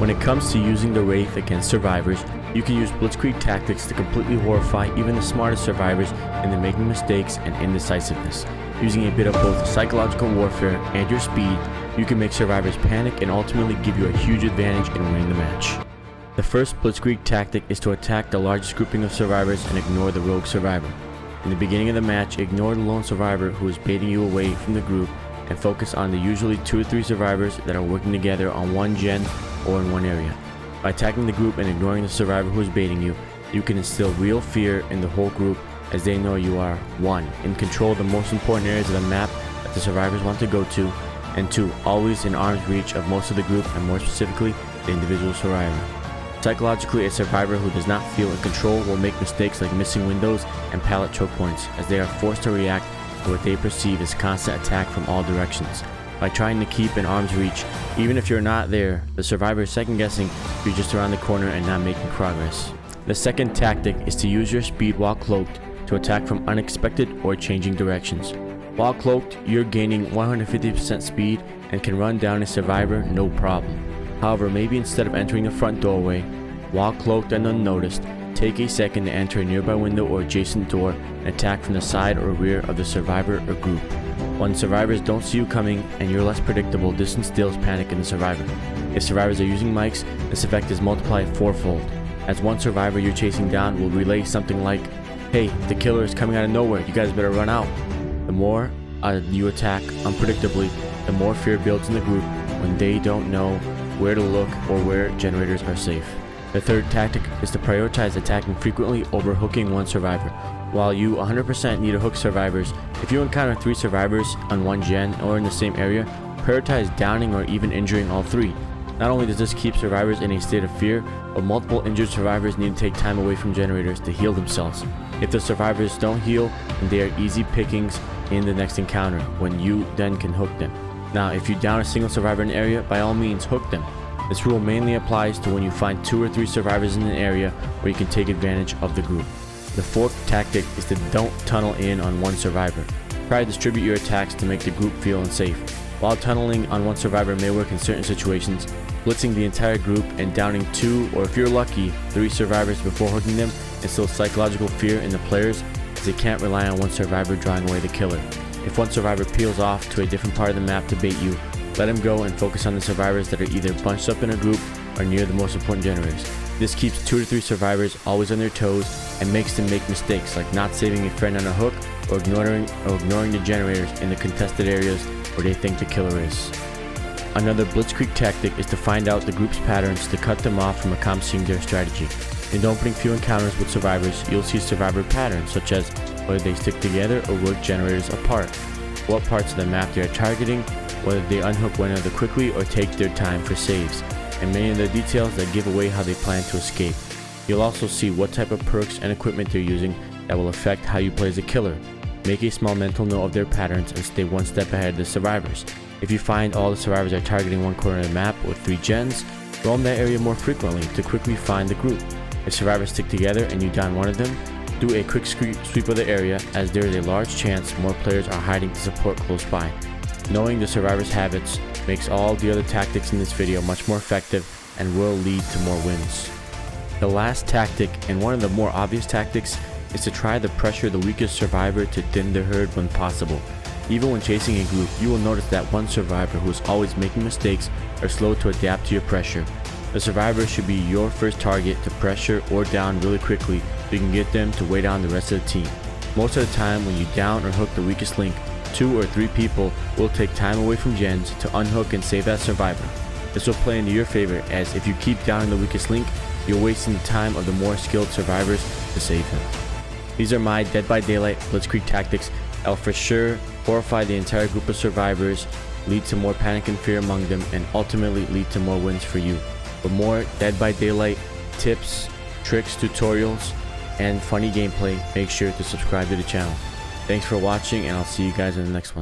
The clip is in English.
When it comes to using the Wraith against survivors, you can use blitzkrieg tactics to completely horrify even the smartest survivors into making mistakes and indecisiveness. Using a bit of both psychological warfare and your speed, you can make survivors panic and ultimately give you a huge advantage in winning the match. The first blitzkrieg tactic is to attack the largest grouping of survivors and ignore the rogue survivor. In the beginning of the match, ignore the lone survivor who is baiting you away from the group and focus on the usually 2 or 3 survivors that are working together on one gen or in one area. By attacking the group and ignoring the survivor who is baiting you, you can instill real fear in the whole group as they know you are 1. In control of the most important areas of the map that the survivors want to go to, and 2. Always in arm's reach of most of the group and more specifically the individual survivor. Psychologically, a survivor who does not feel in control will make mistakes like missing windows and pallet choke points as they are forced to react to what they perceive as constant attack from all directions. By trying to keep in arm's reach, even if you're not there, the survivor is second guessing if you're just around the corner and not making progress. The second tactic is to use your speed while cloaked to attack from unexpected or changing directions. While cloaked, you're gaining 150% speed and can run down a survivor no problem. However, maybe instead of entering the front doorway, while cloaked and unnoticed, take a second to enter a nearby window or adjacent door and attack from the side or rear of the survivor or group. When survivors don't see you coming and you're less predictable, this instills panic in the survivor. If survivors are using mics, this effect is multiplied 4-fold, as one survivor you're chasing down will relay something like, "Hey, the killer is coming out of nowhere, you guys better run out." The more you attack unpredictably, the more fear builds in the group when they don't know where to look or where generators are safe. The third tactic is to prioritize attacking frequently over hooking one survivor. While you 100% need to hook survivors, if you encounter 3 survivors on one gen or in the same area, prioritize downing or even injuring all 3. Not only does this keep survivors in a state of fear, but multiple injured survivors need to take time away from generators to heal themselves. If the survivors don't heal, then they are easy pickings in the next encounter, when you then can hook them. Now, if you down a single survivor in an area, by all means hook them. This rule mainly applies to when you find 2 or 3 survivors in an area where you can take advantage of the group. The fourth tactic is to don't tunnel in on one survivor. Try to distribute your attacks to make the group feel unsafe. While tunneling on one survivor may work in certain situations, blitzing the entire group and downing 2 or if you're lucky, 3 survivors before hooking them instills psychological fear in the players as they can't rely on one survivor drawing away the killer. If one survivor peels off to a different part of the map to bait you, let him go and focus on the survivors that are either bunched up in a group or near the most important generators. This keeps 2 to 3 survivors always on their toes and makes them make mistakes like not saving a friend on a hook or ignoring the generators in the contested areas where they think the killer is. Another blitzkrieg tactic is to find out the group's patterns to cut them off from accomplishing their strategy. In the opening few encounters with survivors, you'll see survivor patterns such as whether they stick together or work generators apart, what parts of the map they are targeting, whether they unhook one another quickly or take their time for saves, and many of the details that give away how they plan to escape. You'll also see what type of perks and equipment they're using that will affect how you play as a killer. Make a small mental note of their patterns and stay one step ahead of the survivors. If you find all the survivors are targeting one corner of the map with 3 gens, roam that area more frequently to quickly find the group. If survivors stick together and you down one of them, do a quick sweep of the area as there is a large chance more players are hiding to support close by. Knowing the survivors' habits makes all the other tactics in this video much more effective and will lead to more wins. The last tactic, and one of the more obvious tactics, is to try to pressure the weakest survivor to thin the herd when possible. Even when chasing a group, you will notice that one survivor who is always making mistakes or slow to adapt to your pressure. The survivor should be your first target to pressure or down really quickly so you can get them to weigh down the rest of the team. Most of the time when you down or hook the weakest link, 2 or 3 people will take time away from gens to unhook and save that survivor. This will play into your favor, as if you keep downing the weakest link, you're wasting the time of the more skilled survivors to save him. These are my Dead by Daylight blitzkrieg tactics that will for sure horrify the entire group of survivors, lead to more panic and fear among them, and ultimately lead to more wins for you. For more Dead by Daylight tips, tricks, tutorials, and funny gameplay, make sure to subscribe to the channel. Thanks for watching, and I'll see you guys in the next one.